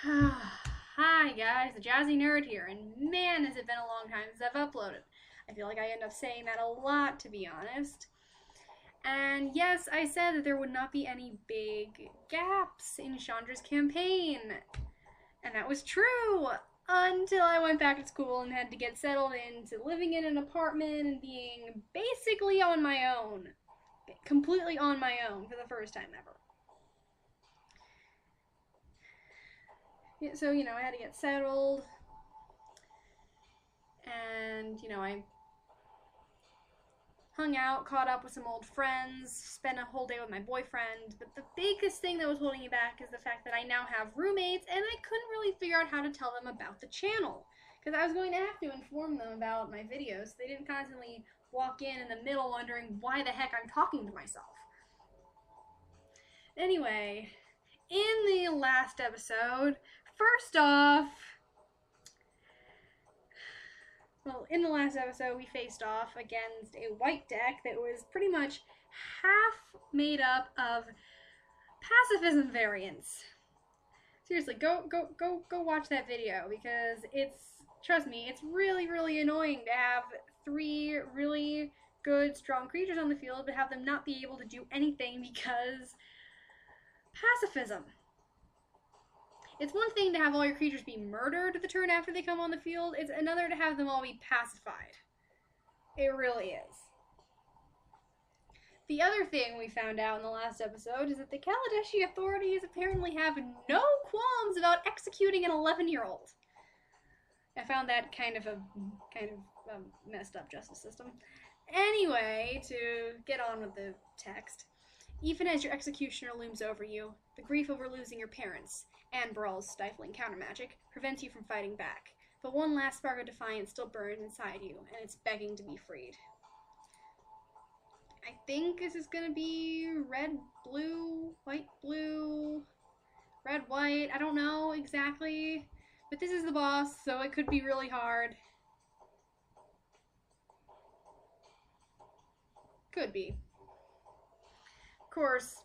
Hi guys, the Jazzy Nerd here, and man has it been a long time since I've uploaded. I feel like I end up saying that a lot, to be honest. And yes, I said that there would not be any big gaps in Chandra's campaign. And that was true, until I went back to school and had to get settled into living in an apartment and being basically on my own. Completely on my own for the first time ever. So, I had to get settled, and, I hung out, caught up with some old friends, spent a whole day with my boyfriend. But the biggest thing that was holding me back is the fact that I now have roommates, and I couldn't really figure out how to tell them about the channel. Because I was going to have to inform them about my videos so they didn't constantly walk in the middle wondering why the heck I'm talking to myself. Anyway, in the last episode, first off, in the last episode, we faced off against a white deck that was pretty much half made up of pacifism variants. Seriously, go watch that video, because trust me, it's really, really annoying to have three really good, strong creatures on the field, but have them not be able to do anything because pacifism. It's one thing to have all your creatures be murdered the turn after they come on the field. It's another to have them all be pacified. It really is. The other thing we found out in the last episode is that the Kaladeshi authorities apparently have no qualms about executing an 11-year-old. I found that kind of a messed up justice system. Anyway, to get on with the text. Even as your executioner looms over you, the grief over losing your parents, and Brawl's stifling counter-magic, prevents you from fighting back. But one last spark of defiance still burns inside you, and it's begging to be freed. I think this is gonna be red, blue, white, blue, red, white. I don't know exactly. But this is the boss, so it could be really hard. Could be. Of course,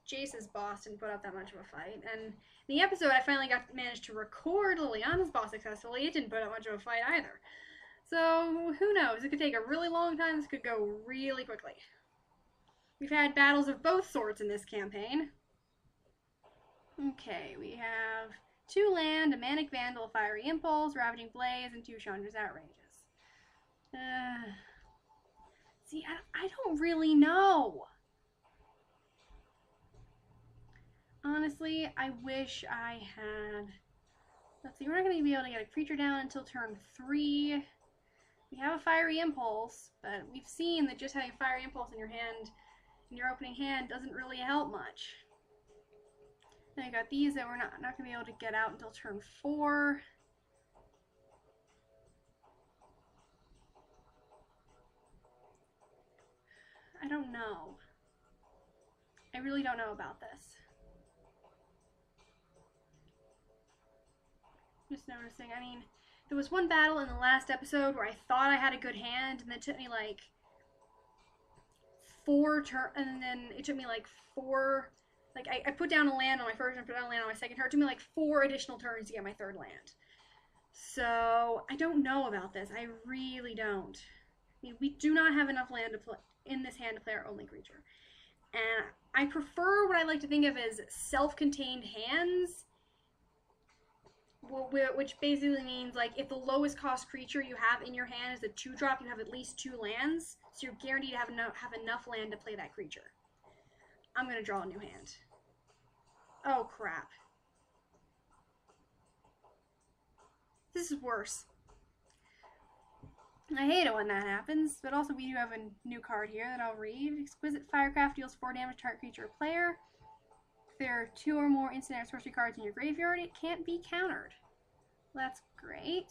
Jace's boss didn't put up that much of a fight, and in the episode I finally managed to record Liliana's boss successfully. It didn't put up much of a fight either. So, who knows? It could take a really long time. This could go really quickly. We've had battles of both sorts in this campaign. Okay, we have 2 land, a Manic Vandal, a Fiery Impulse, Ravaging Blaze, and 2 Chandra's Outrages. See, I don't really know. Honestly, I wish I had... Let's see, we're not going to be able to get a creature down until turn 3. We have a Fiery Impulse, but we've seen that just having a Fiery Impulse in your hand, in your opening hand, doesn't really help much. Then I got these that we're not going to be able to get out until turn 4. I don't know. I really don't know about this. Just noticing, I mean, there was one battle in the last episode where I thought I had a good hand, and then it took me like 4 turns, and then it took me like 4, like I put down a land on my first and put down a land on my second turn. It took me like 4 additional turns to get my 3rd land. So, I don't know about this. I really don't. I mean, we do not have enough land to play in this hand to play our only creature. And I prefer what I like to think of as self-contained hands, which basically means, like, if the lowest cost creature you have in your hand is a 2-drop, you have at least 2 lands, so you're guaranteed to have enough land to play that creature. I'm gonna draw a new hand. Oh, crap. This is worse. I hate it when that happens, but also we do have a new card here that I'll read. Exquisite Firecraft deals 4 damage to target creature or player. If there are 2 or more instant or sorcery cards in your graveyard, it can't be countered. That's great.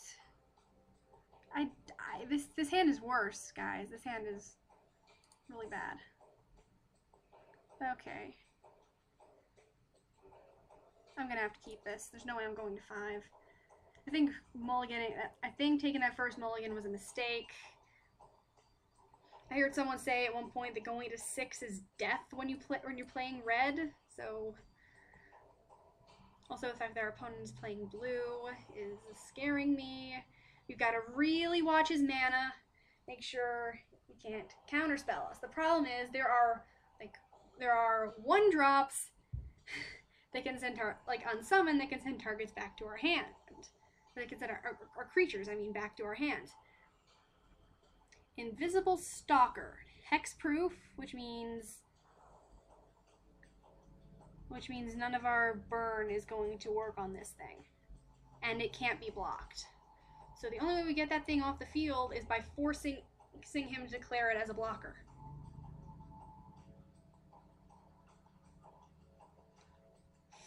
This hand is worse, guys. This hand is really bad. Okay. I'm gonna have to keep this. There's no way I'm going to 5. I think taking that first mulligan was a mistake. I heard someone say at one point that going to 6 is death when you're playing red. So also the fact that our opponent is playing blue is scaring me. We've got to really watch his mana, make sure he can't counterspell us. The problem is there are 1-drops that can send unsummon that can send targets back to our hand. They can send our creatures, back to our hand. Invisible Stalker, hexproof, which means none of our burn is going to work on this thing, and it can't be blocked. So the only way we get that thing off the field is by forcing him to declare it as a blocker.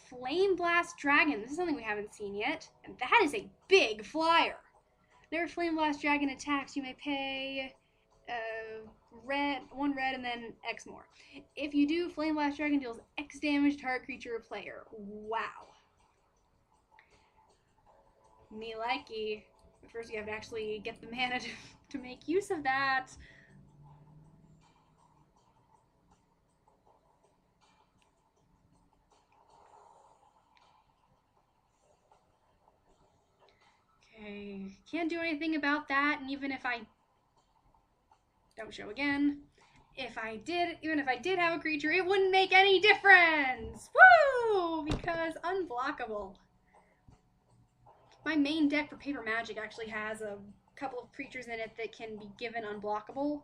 Flame Blast Dragon. This is something we haven't seen yet, and that is a big flyer. Whenever Flame Blast Dragon attacks, you may pay one red and then X more. If you do, Flame Blast Dragon deals X damage to target creature or player. Wow. Me likey. But first you have to actually get the mana to make use of that. Okay, can't do anything about that, and even if I don't show again, even if I did have a creature, it wouldn't make any difference! Woo! Because unblockable. My main deck for Paper Magic actually has a couple of creatures in it that can be given unblockable.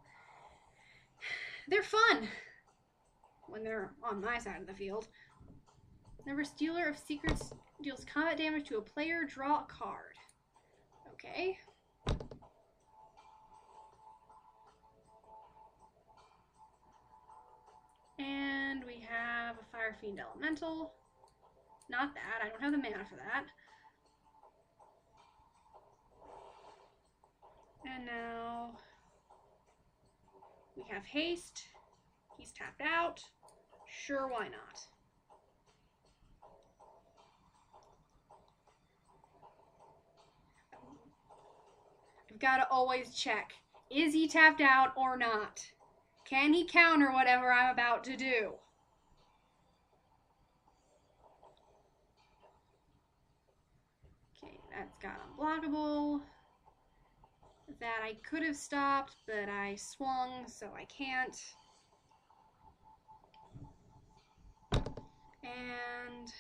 They're fun when they're on my side of the field. Whenever Stealer of Secrets deals combat damage to a player, draw a card. Okay. And we have a Fire Fiend Elemental. Not that. I don't have the mana for that. And now we have haste. He's tapped out. Sure, why not? I've got to always check. Is he tapped out or not? Can he counter whatever I'm about to do? Okay, that's got unblockable. That I could have stopped, but I swung, so I can't. And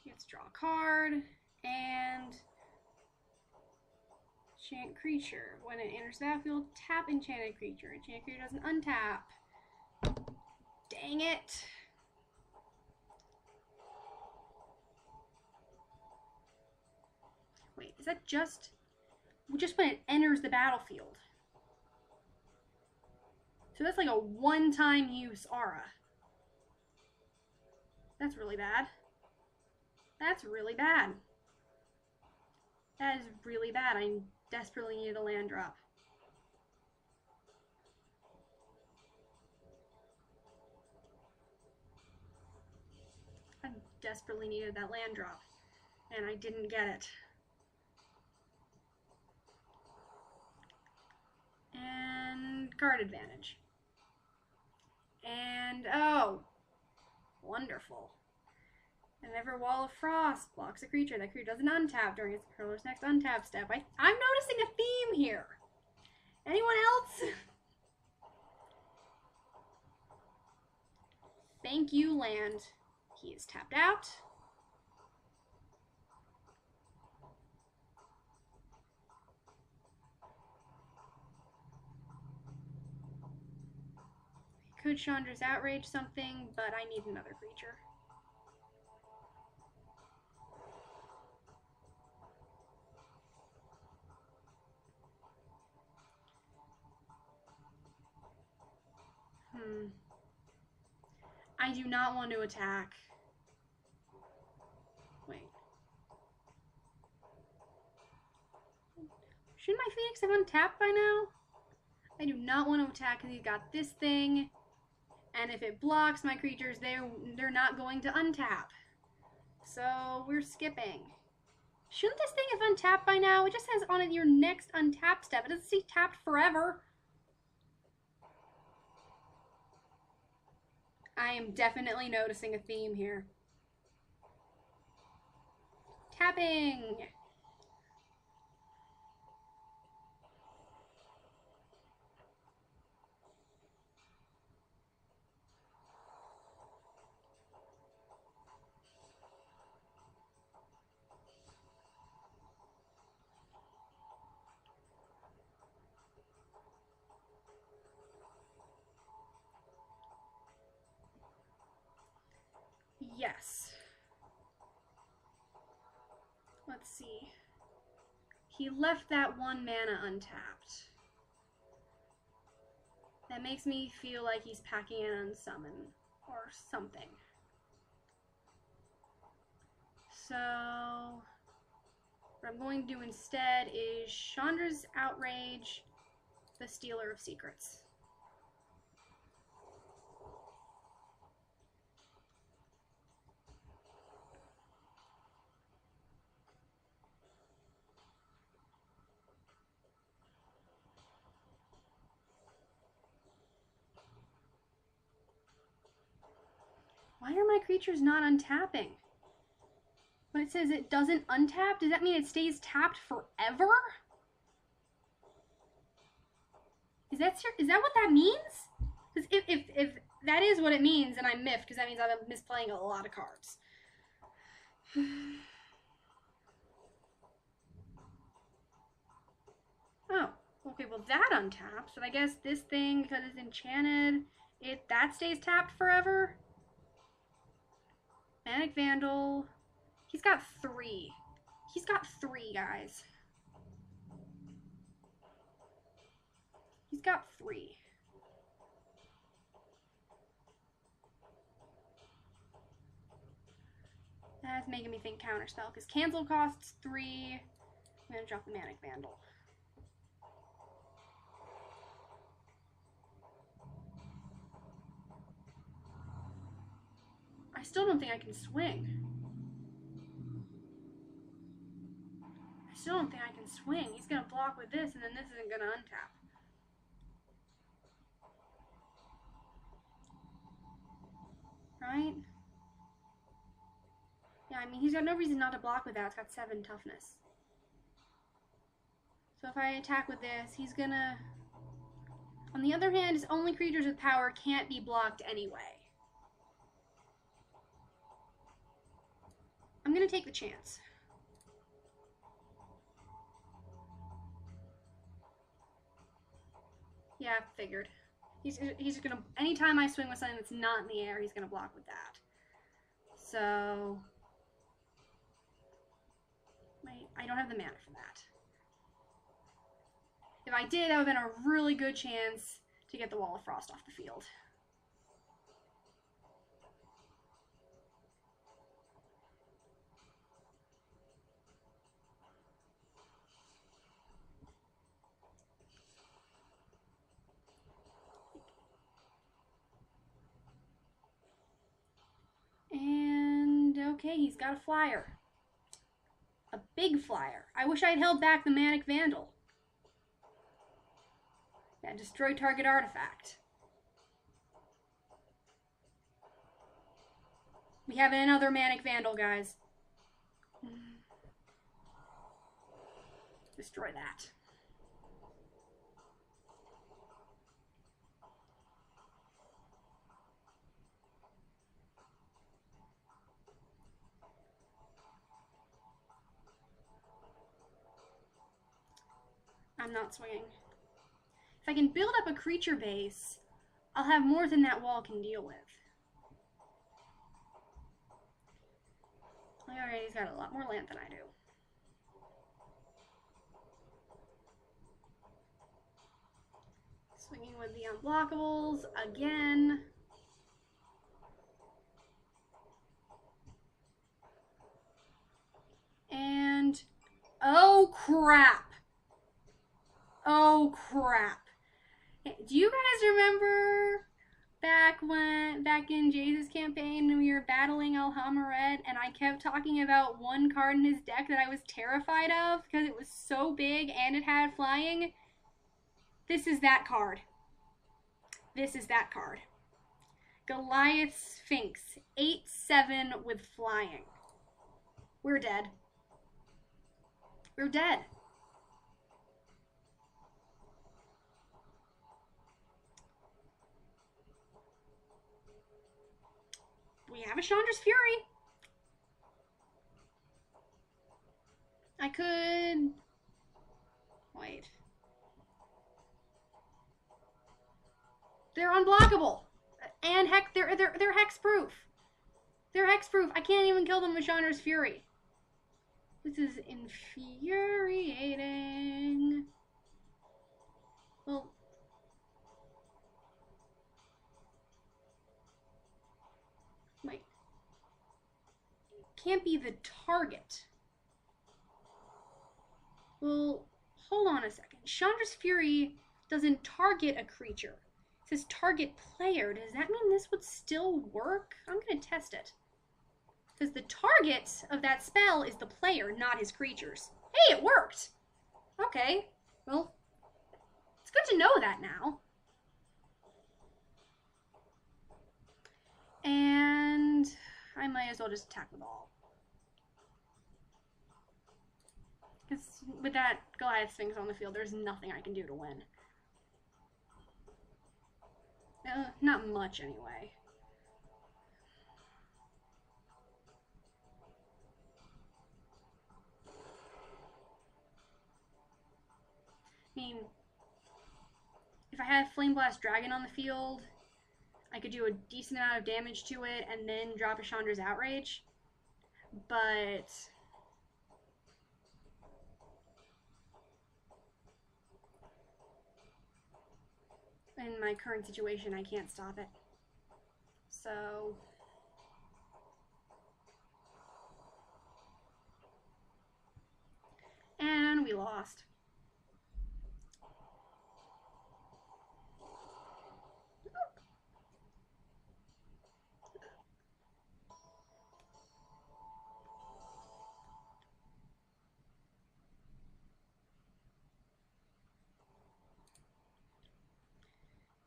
let's draw a card. And enchant creature. When it enters the battlefield, tap enchanted creature. Enchanted creature doesn't untap. Dang it. Wait, is that just when it enters the battlefield? So that's like a one-time use aura. That's really bad. That's really bad. That is really bad. I desperately needed a land drop. I desperately needed that land drop, and I didn't get it. And card advantage. And, oh, wonderful. Whenever Wall of Frost blocks a creature, that creature doesn't untap during its controller's next untap step. I'm noticing a theme here. Anyone else? Thank you, land. He is tapped out. I could Chandra's Outrage something, but I need another creature. I do not want to attack. Wait. Shouldn't my Phoenix have untapped by now? I do not want to attack because he's got this thing. And if it blocks my creatures, they're not going to untap. So we're skipping. Shouldn't this thing have untapped by now? It just says on it your next untap step. It doesn't say tapped forever. I am definitely noticing a theme here. Tapping! Yes. Let's see. He left that 1 mana untapped. That makes me feel like he's packing an unsummon or something. So, what I'm going to do instead is Chandra's Outrage, the Stealer of Secrets. Why are my creatures not untapping? When it says it doesn't untap, does that mean it stays tapped forever? Is that what that means? Because if that is what it means, then I'm miffed, because that means I'm misplaying a lot of cards. Oh, okay, well that untaps, but I guess this thing, because it's enchanted, that stays tapped forever? Manic Vandal. He's got 3. He's got 3, guys. He's got 3. That's making me think Counterspell, because Cancel costs 3. I'm going to drop the Manic Vandal. I still don't think I can swing. Still don't think I can swing. He's going to block with this, and then this isn't going to untap. Right? Yeah, I mean, he's got no reason not to block with that. It's got 7 toughness. So if I attack with this, he's going to... On the other hand, his only creatures with power can't be blocked anyway. I'm going to take the chance. Yeah, figured. He's gonna, anytime I swing with something that's not in the air, he's gonna block with that. So, wait, I don't have the mana for that. If I did, that would have been a really good chance to get the Wall of Frost off the field. And, okay, he's got a flyer. A big flyer. I wish I'd held back the Manic Vandal. Yeah, destroy target artifact. We have another Manic Vandal, guys. Destroy that. I'm not swinging. If I can build up a creature base, I'll have more than that wall can deal with. Alright, he's got a lot more land than I do. Swinging with the unblockables again. And, oh crap. Oh crap. Do you guys remember back in Jace's campaign, we were battling Alhamaret, and I kept talking about one card in his deck that I was terrified of because it was so big and it had flying. This is that card. This is that card. Goliath Sphinx, 8/7 with flying. We're dead. We're dead. We have a Chandra's Fury. I could... Wait. They're unblockable. And heck, they're hexproof. They're hexproof. I can't even kill them with Chandra's Fury. This is infuriating. Well... Wait. Can't be the target. Well, hold on a second. Chandra's Fury doesn't target a creature. It says target player. Does that mean this would still work? I'm going to test it. Because the target of that spell is the player, not his creatures. Hey, it worked! Okay. Well, it's good to know that now. And I might as well just attack with all. Because with that Goliath Sphinx on the field, there's nothing I can do to win. Not much, anyway. I mean, if I had Flame Blast Dragon on the field, I could do a decent amount of damage to it and then drop a Chandra's Outrage. But... in my current situation, I can't stop it. So... and we lost.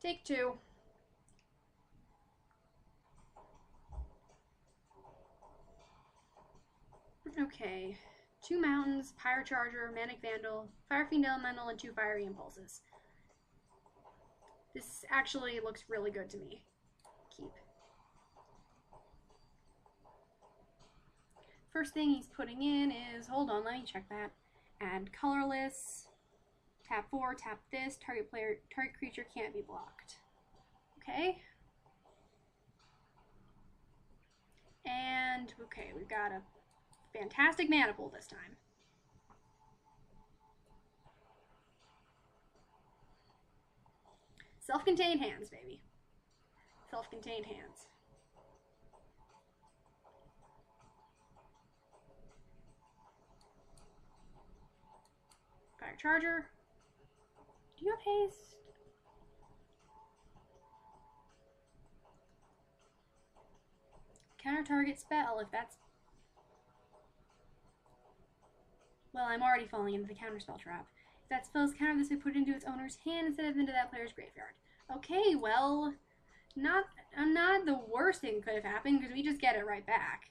Take two. Okay. 2 mountains, Pyrocharger, Manic Vandal, Fire Fiend Elemental, and 2 Fiery Impulses. This actually looks really good to me. Keep. First thing he's putting in is, hold on, let me check that. Add colorless. Tap 4, tap this. Target creature can't be blocked. Okay. And, okay, we've got a fantastic mana pool this time. Self-contained hands, baby. Self-contained hands. Fire Charger. Do you have haste? Counter target spell, if that's... well, I'm already falling into the counterspell trap. If that spell's countered, this would put it into its owner's hand instead of into that player's graveyard. Okay, well, not the worst thing could have happened because we just get it right back.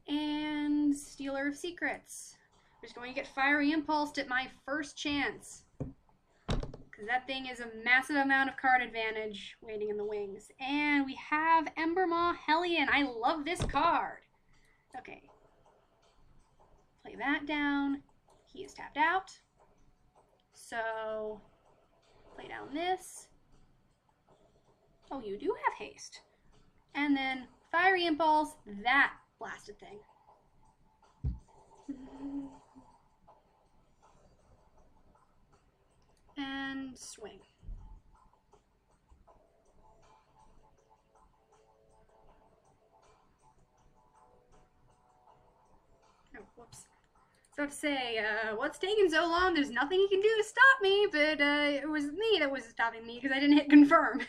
And Stealer of Secrets. I'm just going to get Fiery Impulsed at my first chance. Because that thing is a massive amount of card advantage waiting in the wings. And we have Embermaw Hellion. I love this card. Okay. Play that down. He is tapped out. So, play down this. Oh, you do have haste. And then Fiery Impulse, that blasted thing. And swing. So I have to say, what's taking so long? There's nothing he can do to stop me, but it was me that was stopping me because I didn't hit confirm.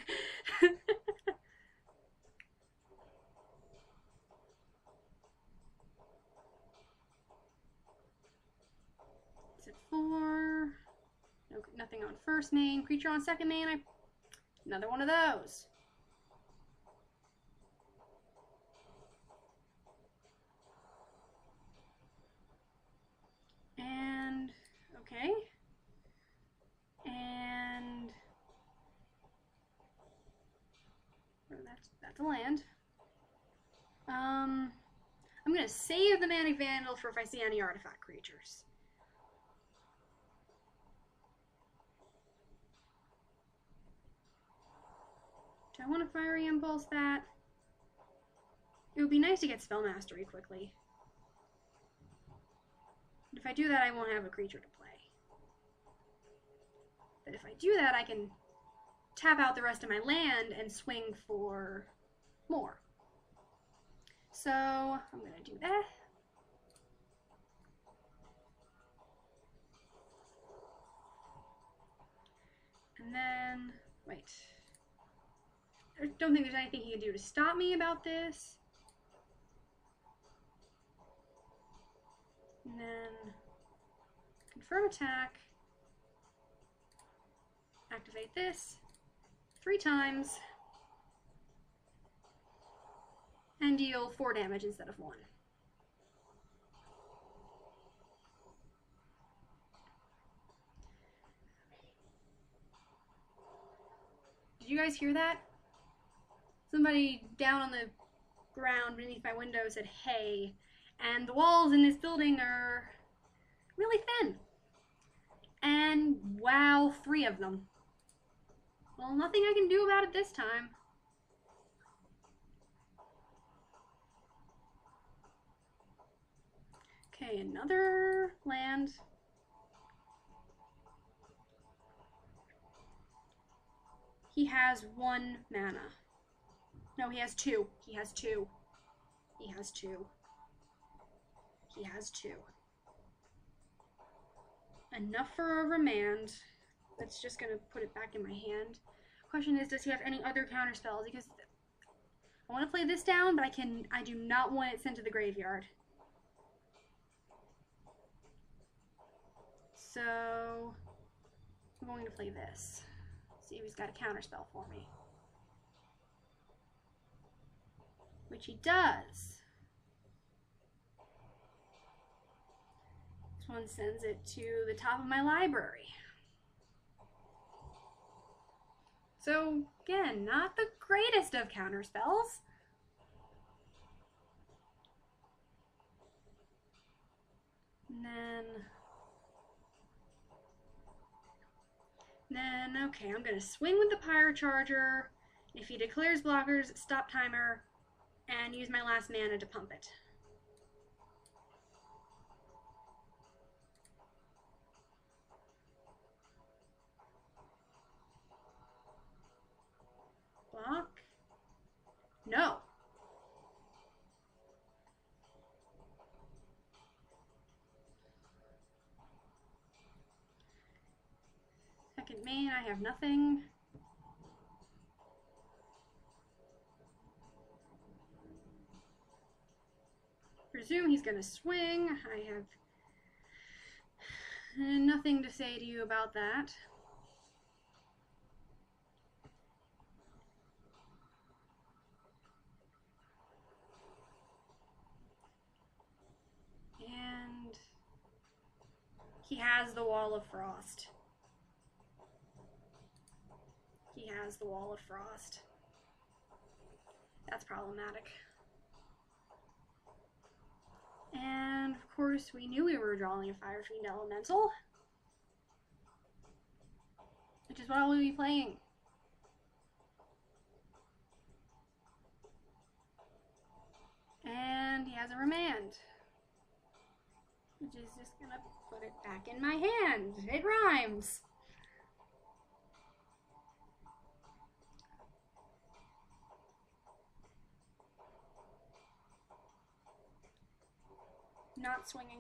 Is it 4? No, nothing on first main. Creature on second main. Another one of those. And okay. And that's a land. I'm gonna save the Manic Vandal for if I see any artifact creatures. Do I want to Fiery Impulse that? It would be nice to get Spell Mastery quickly. But if I do that, I won't have a creature to play. But if I do that, I can tap out the rest of my land and swing for more. So I'm going to do that. And then, wait. I don't think there's anything he can do to stop me about this. And then confirm attack. Activate this 3 times. And deal 4 damage instead of 1. Did you guys hear that? Somebody down on the ground beneath my window said, "Hey," and the walls in this building are really thin. And wow, 3 of them. Well, nothing I can do about it this time. Okay, another land. He has 1 mana. No, he has 2. He has 2. He has 2. He has 2. Enough for a remand. That's just going to put it back in my hand. Question is, does he have any other counter spells? Because I want to play this down, but I do not want it sent to the graveyard. So I'm going to play this. See if he's got a counter spell for me. Which he does. This one sends it to the top of my library. So again, not the greatest of counter spells. And then okay, I'm gonna swing with the Pyro Charger. If he declares blockers, stop timer, and use my last mana to pump it. Block? No. Second main, I have nothing. Presume he's gonna swing. I have nothing to say to you about that. And he has the Wall of Frost. He has the Wall of Frost. That's problematic. And of course, we knew we were drawing a Fire Fiend Elemental, which is what I'll be playing. And he has a Remand, which is just gonna put it back in my hand. It rhymes. Not swinging.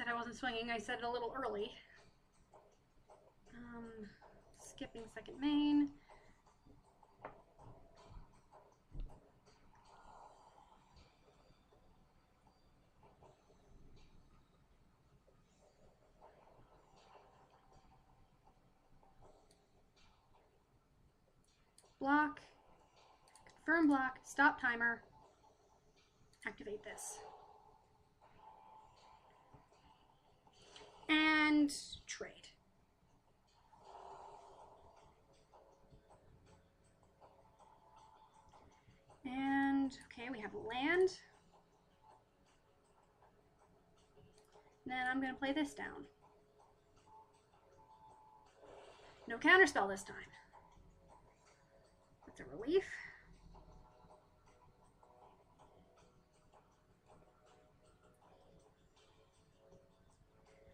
said I wasn't swinging. I said it a little early. Skipping second main. Block. Confirm block. Stop timer. Activate this. And trade. And, okay, we have land. And then I'm going to play this down. No counterspell this time. That's a relief.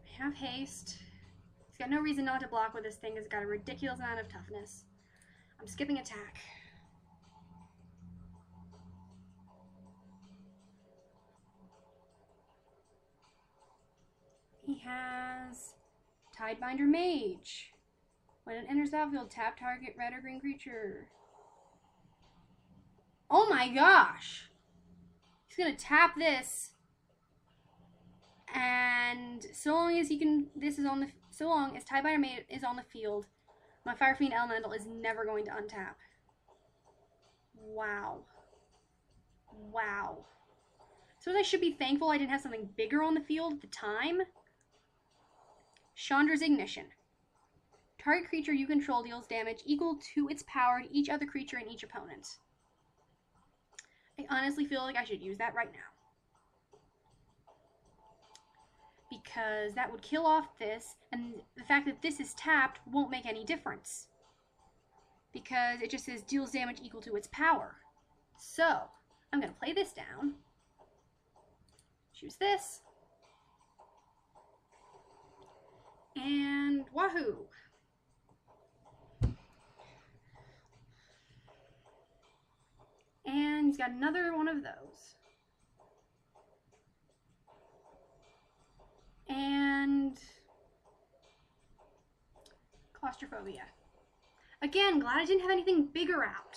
I have haste. He's got no reason not to block with this thing. It's got a ridiculous amount of toughness. I'm skipping attack. He has Tidebinder Mage. When it enters the battlefield, tap target red or green creature. Oh my gosh! He's gonna tap this, and so long as he can, so long as Tidebinder Mage is on the field, my Fire Fiend Elemental is never going to untap. Wow. Wow. So I should be thankful I didn't have something bigger on the field at the time. Chandra's Ignition. Target creature you control deals damage equal to its power to each other creature and each opponent. I honestly feel like I should use that right now. Because that would kill off this, and the fact that this is tapped won't make any difference. Because it just says deals damage equal to its power. So, I'm going to play this down. Choose this. And wahoo! And he's got another one of those. And claustrophobia. Again, glad I didn't have anything bigger out.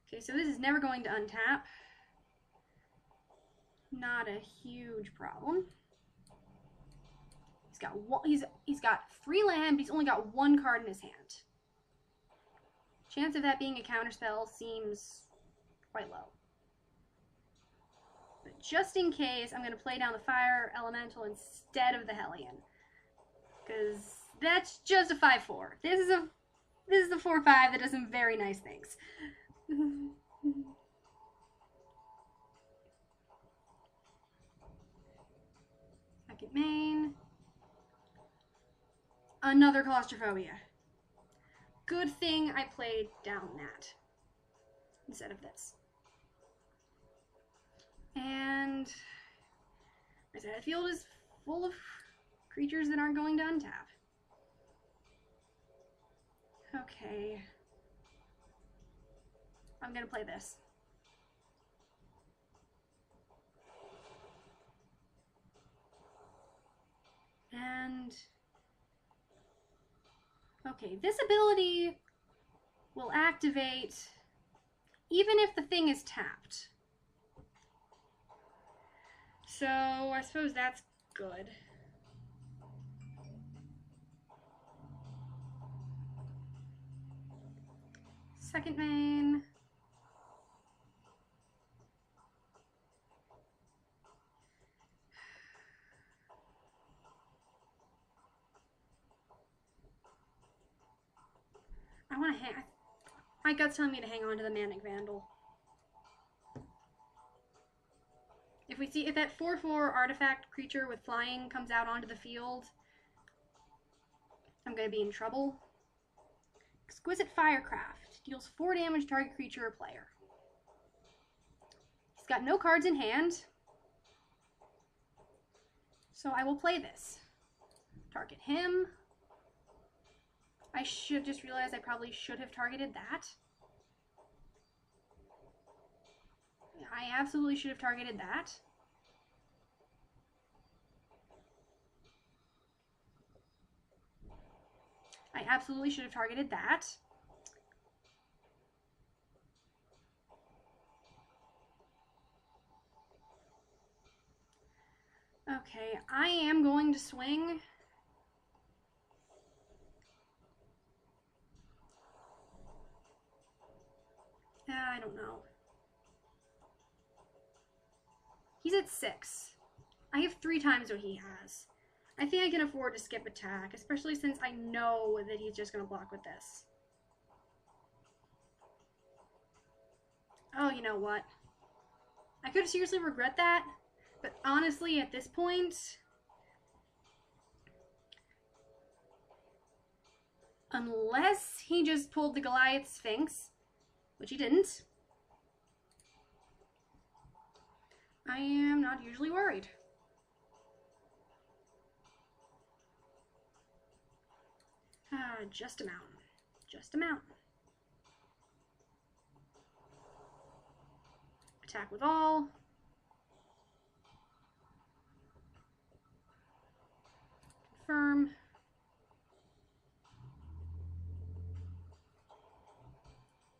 Okay, so this is never going to untap. Not a huge problem. He's got 3 land, but he's only got 1 card in his hand. Chance of that being a counterspell seems quite low. But just in case, I'm going to play down the Fire Elemental instead of the Hellion. Because that's just a 5/4. This is a 4/5 that does some very nice things. Second main. Another claustrophobia. Good thing I played down that instead of this. And my side of the field is full of creatures that aren't going to untap. Okay. I'm going to play this. And okay, this ability will activate even if the thing is tapped. So I suppose that's good. Second main. I want to hang. My gut's telling me to hang on to the Manic Vandal. If that 4/4 artifact creature with flying comes out onto the field, I'm going to be in trouble. Exquisite Firecraft. Deals 4 damage to target creature or player. He's got no cards in hand. So I will play this. Target him. I should just realize I probably should have targeted that. I absolutely should have targeted that. I absolutely should have targeted that. Okay, I am going to swing. I don't know. He's at 6. I have 3 times what he has. I think I can afford to skip attack, especially since I know that he's just going to block with this. Oh, you know what? I could seriously regret that, but honestly, at this point, unless he just pulled the Goliath Sphinx, which he didn't, I am not usually worried. Just a mountain. Just a mountain. Attack with all. Confirm.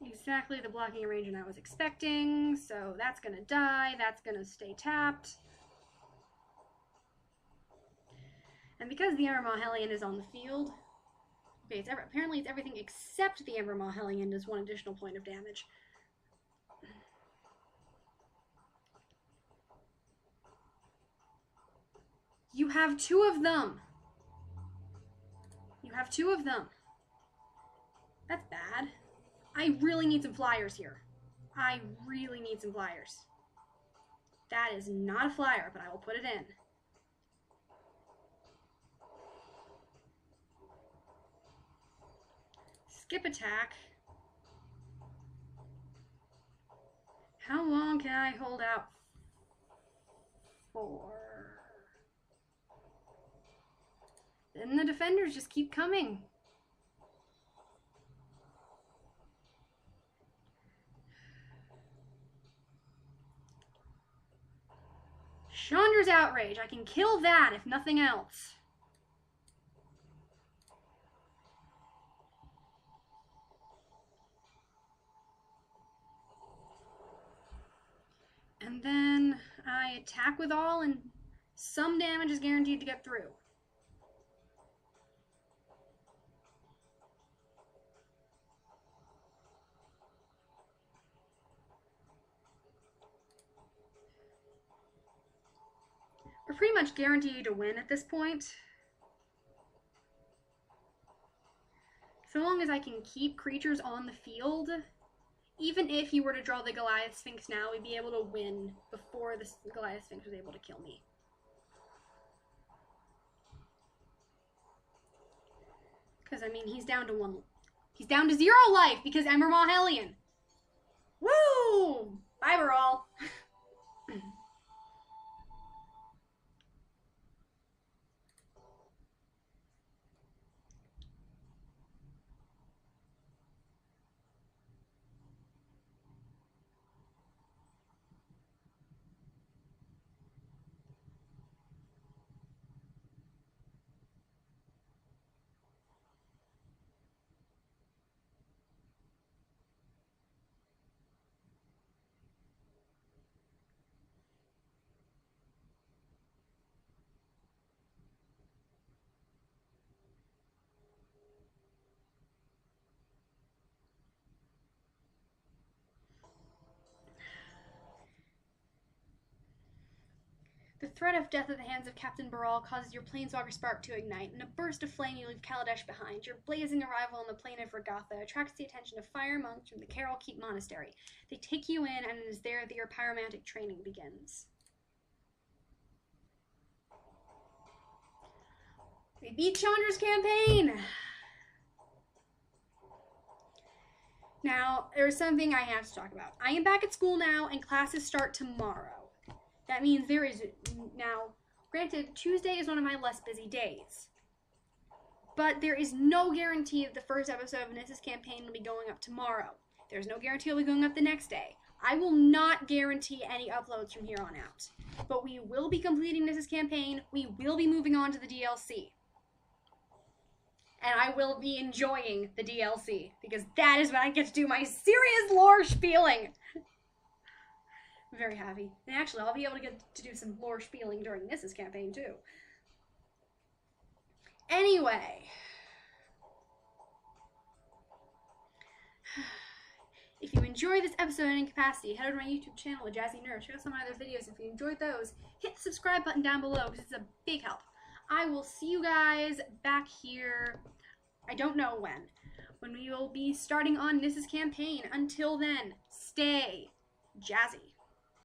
Exactly the blocking arrangement I was expecting, so that's gonna die, that's gonna stay tapped. And because the Ember Maw Hellion is on the field, okay, apparently it's everything except the Ember Maw Hellion does 1 additional point of damage. You have 2 of them. You have 2 of them. That's bad. I really need some flyers here. I really need some flyers. That is not a flyer, but I will put it in. Skip attack. How long can I hold out for? Then the defenders just keep coming. Chandra's Outrage. I can kill that if nothing else. And then I attack with all, and some damage is guaranteed to get through. We're pretty much guaranteed to win at this point. So long as I can keep creatures on the field, even if you were to draw the Goliath Sphinx now, we'd be able to win before the Goliath Sphinx was able to kill me. Because, I mean, he's down to 1. He's down to 0 life because Ember Maw Hellion. Woo! Bye, we're all. The threat of death at the hands of Captain Baral causes your Planeswalker Spark to ignite. In a burst of flame, you leave Kaladesh behind. Your blazing arrival on the plain of Regatha attracts the attention of fire monks from the Carol Keep Monastery. They take you in, and it is there that your pyromantic training begins. We beat Chandra's campaign! Now, there's something I have to talk about. I am back at school now, and classes start tomorrow. That means there is now, granted, Tuesday is one of my less busy days. But there is no guarantee that the first episode of Nissa's campaign will be going up tomorrow. There's no guarantee it'll be going up the next day. I will not guarantee any uploads from here on out. But we will be completing Nissa's campaign. We will be moving on to the DLC. and I will be enjoying the DLC, because that is when I get to do my serious lore spieling. I'm very happy. And actually, I'll be able to get to do some lore spieling during this campaign, too. Anyway. If you enjoyed this episode in any capacity, head over to my YouTube channel, A Jazzy Nerd. Check out some of my other videos. If you enjoyed those, hit the subscribe button down below, because it's a big help. I will see you guys back here, I don't know when we will be starting on Nissa's campaign. Until then, stay jazzy.